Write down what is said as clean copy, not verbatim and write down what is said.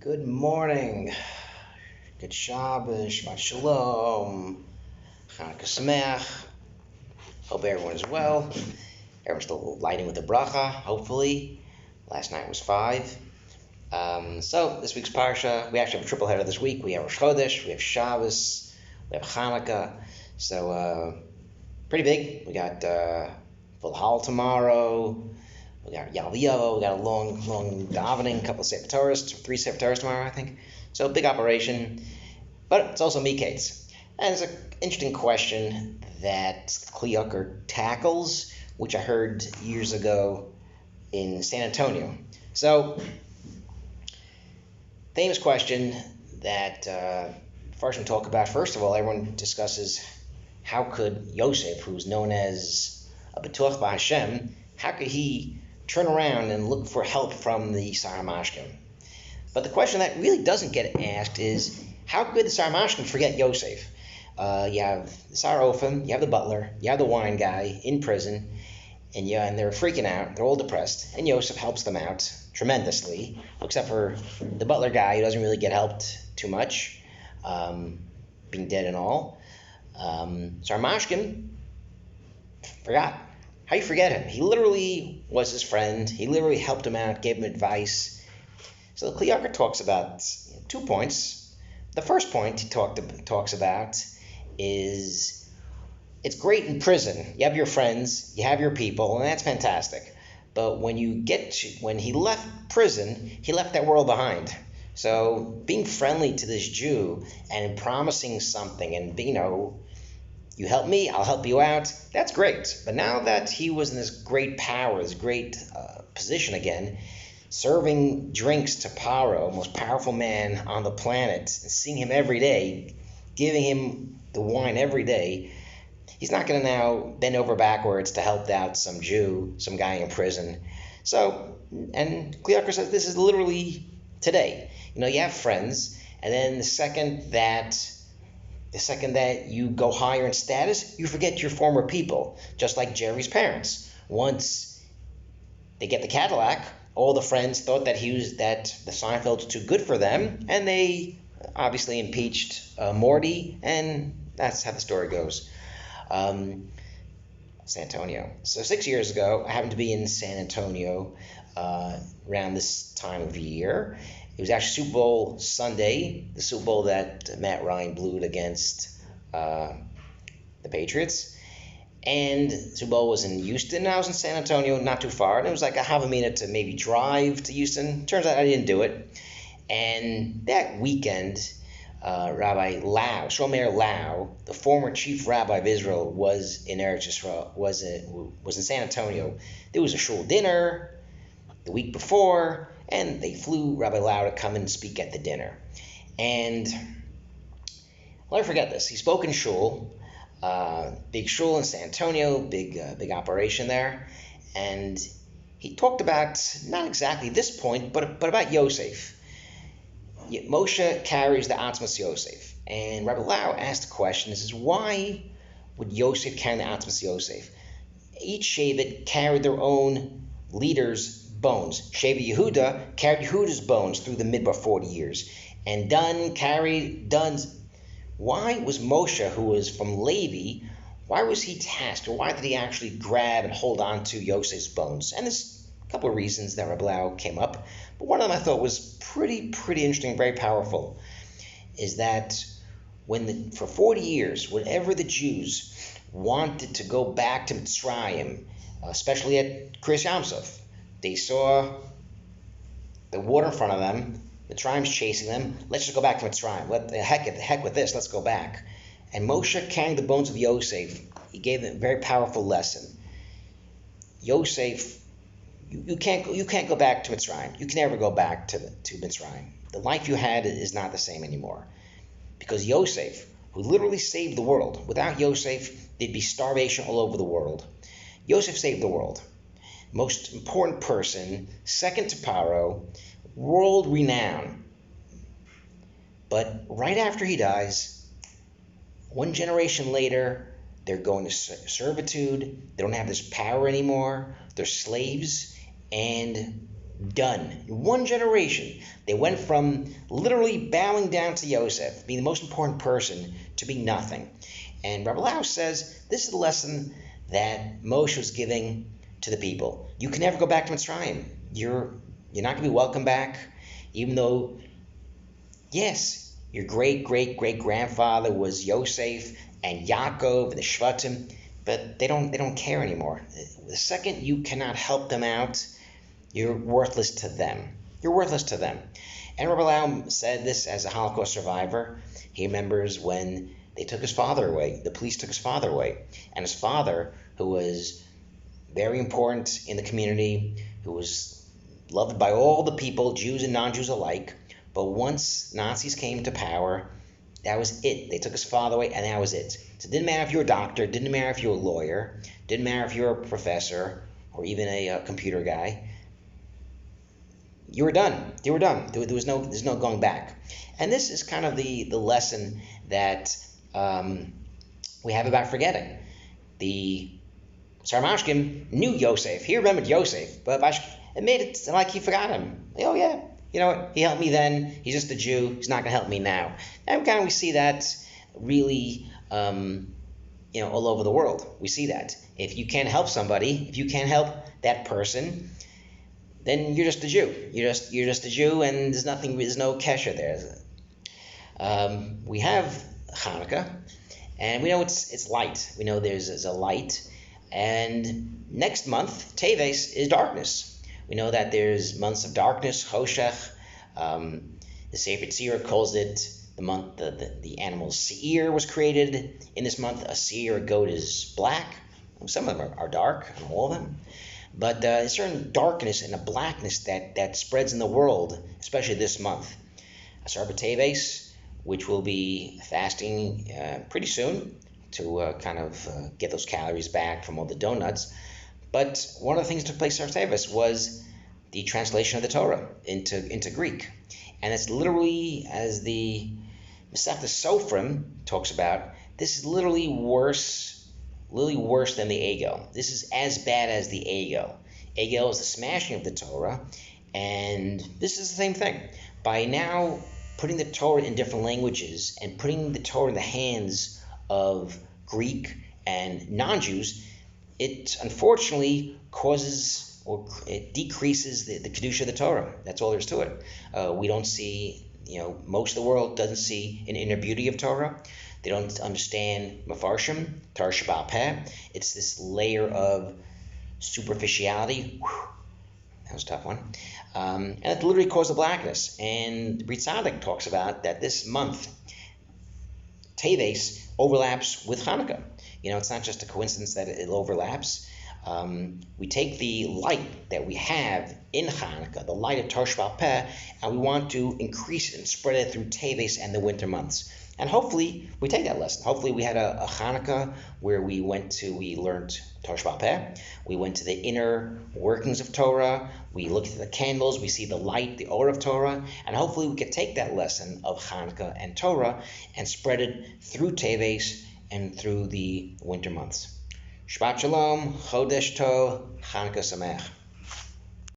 Good morning. Good Shabbos, Shabbat Shalom, Chanukah Sameach. Hope everyone is well. Everyone's still lighting with the bracha, hopefully. Last night was 5. So this week's parsha, we actually have a triple header this week. We have Rosh chodesh, we have Shabbos, we have Chanukah. So pretty big. We got full hall tomorrow. We got Yaliyah, we got a long davening, a couple of Sefer Torahs, 3 Sefer Torahs tomorrow, I think. So big operation, but it's also Miketz. And it's an interesting question that Chanukah tackles, which I heard years ago in San Antonio. So, famous question that first we talk about. First of all, everyone discusses how could Yosef, who's known as a B'tuach B'Hashem, how could he turn around and look for help from the Sar Mashkim? But the question that really doesn't get asked is, how could the Sar Mashkim forget Yosef? You have the Sar Ophim, you have the butler, you have the wine guy in prison, and they're freaking out, they're all depressed, and Yosef helps them out tremendously, except for the butler guy, who doesn't really get helped too much, being dead and all. Sar Mashkim forgot. How you forget him? He literally was his friend. He literally helped him out, gave him advice. So the Chanukah talks about 2 points. The first point he talks about is it's great in prison. You have your friends, you have your people, and that's fantastic. But when he left prison, he left that world behind. So being friendly to this Jew and promising something and you help me, I'll help you out, that's great. But now that he was in this great power, this great position again, serving drinks to Paro, most powerful man on the planet, and seeing him every day, giving him the wine every day, he's not going to now bend over backwards to help out some Jew, some guy in prison. So, and Chanukah says this is literally today. You have friends, and then the second that you go higher in status, you forget your former people, just like Jerry's parents. Once they get the Cadillac, all the friends thought that the Seinfeld was too good for them, and they obviously impeached Morty, and that's how the story goes. San Antonio. So 6 years ago, I happened to be in San Antonio around this time of year. It was actually Super Bowl Sunday, the Super Bowl that Matt Ryan blew against the Patriots. And Super Bowl was in Houston, and I was in San Antonio, not too far. And it was like a half a minute to maybe drive to Houston. Turns out I didn't do it. And that weekend, Rabbi Lau, Shomer Lau, the former chief rabbi of Israel, was in Eretz Yisrael, was in San Antonio. There was a shul dinner the week before, and they flew Rabbi Lau to come and speak at the dinner. And I'll never forget this. He spoke in shul, big shul in San Antonio, big operation there, and he talked about not exactly this point, but about Yosef. Moshe carries the Atzmas Yosef, and Rabbi Lau asked the question. This is, why would Yosef carry the Atzmas Yosef? Each Shevet carried their own leader's bones. Shevet Yehuda carried Yehuda's bones through the Midbar 40 years, and Dan carried Dan's. Why was Moshe, who was from Levi, why was he tasked, or why did he actually grab and hold on to Yosef's bones? And there's a couple of reasons that Rabbi Lau came up, but one of them I thought was pretty interesting, very powerful, is that for 40 years, whenever the Jews wanted to go back to Mitzrayim, especially at Kriyas Yamsuf, they saw the water in front of them, Mitzrayim's chasing them, let's just go back to Mitzrayim. Heck with this, let's go back. And Moshe, carrying the bones of Yosef, he gave them a very powerful lesson. Yosef, you can't go back to Mitzrayim. You can never go back to Mitzrayim. The life you had is not the same anymore. Because Yosef, who literally saved the world, without Yosef, there'd be starvation all over the world. Yosef saved the world. Most important person, second to Paro, world renown. But right after he dies, one generation later, they're going to servitude. They don't have this power anymore. They're slaves. And done. In one generation, they went from literally bowing down to Yosef, being the most important person, to being nothing. And Rabbi Lau says this is the lesson that Moshe was giving to the people. You can never go back to Mitzrayim. You're not going to be welcome back, even though, yes, your great-great-great-grandfather was Yosef and Yaakov and the Shvatim, but they don't care anymore. The second you cannot help them out, you're worthless to them. You're worthless to them. And Rabbi Lau said this as a Holocaust survivor. He remembers when they took his father away. The police took his father away. And his father, who was very important in the community, who was loved by all the people, Jews and non-Jews alike, but once Nazis came to power, that was it. They took his father away, and that was it. So it didn't matter if you were a doctor, didn't matter if you were a lawyer, didn't matter if you were a professor or even a computer guy. You were done. You were done. There's no going back. And this is kind of the lesson that we have about forgetting. The Sarmashkim knew Yosef. He remembered Yosef, but it made it like he forgot him. Oh yeah, you know what? He helped me then. He's just a Jew. He's not going to help me now. And kind of we see that really, all over the world. We see that if you can't help somebody, if you can't help that person, then you're just a Jew. You're just a Jew, and there's no kesher there. We have Chanukah, and we know it's light. We know there's a light. And next month, Teves, is darkness. We know that there's months of darkness, Choshech. The Sefer Tzira calls it the month the animal Seir was created in this month. A Seir, a goat, is black. Some of them are dark, not all of them. But there's a certain darkness and a blackness that spreads in the world, especially this month. Asar B'Teves, which will be fasting pretty soon to get those calories back from all the donuts. But one of the things that took place in Asar B'Teves was the translation of the Torah into Greek. And it's literally, as the Masechta Sofrim talks about, this is literally worse than the Egel. This is as bad as the Egel. Egel is the smashing of the Torah, and this is the same thing. By now putting the Torah in different languages and putting the Torah in the hands of Greek and non-Jews, it unfortunately causes or it decreases the kedusha of the Torah. That's all there is to it. We don't see, most of the world doesn't see an inner beauty of Torah. They don't understand Mefarshim, Torah Shabbat Peh. It's this layer of superficiality. Whew, that was a tough one. And it literally caused the blackness. And Brit Tzaddik talks about that this month, Teves overlaps with Chanukah. It's not just a coincidence that it overlaps. We take the light that we have in Chanukah, the light of Torah Shabbat Peh, and we want to increase it and spread it through Teves and the winter months. And hopefully we take that lesson. Hopefully we had a Chanukah where we learned Torah Shabbat Peh. We went to the inner workings of Torah. We looked at the candles. We see the light, the aura of Torah. And hopefully we could take that lesson of Chanukah and Torah and spread it through Teves and through the winter months. Shabbat Shalom, Chodesh Tov, Chanukah Sameach.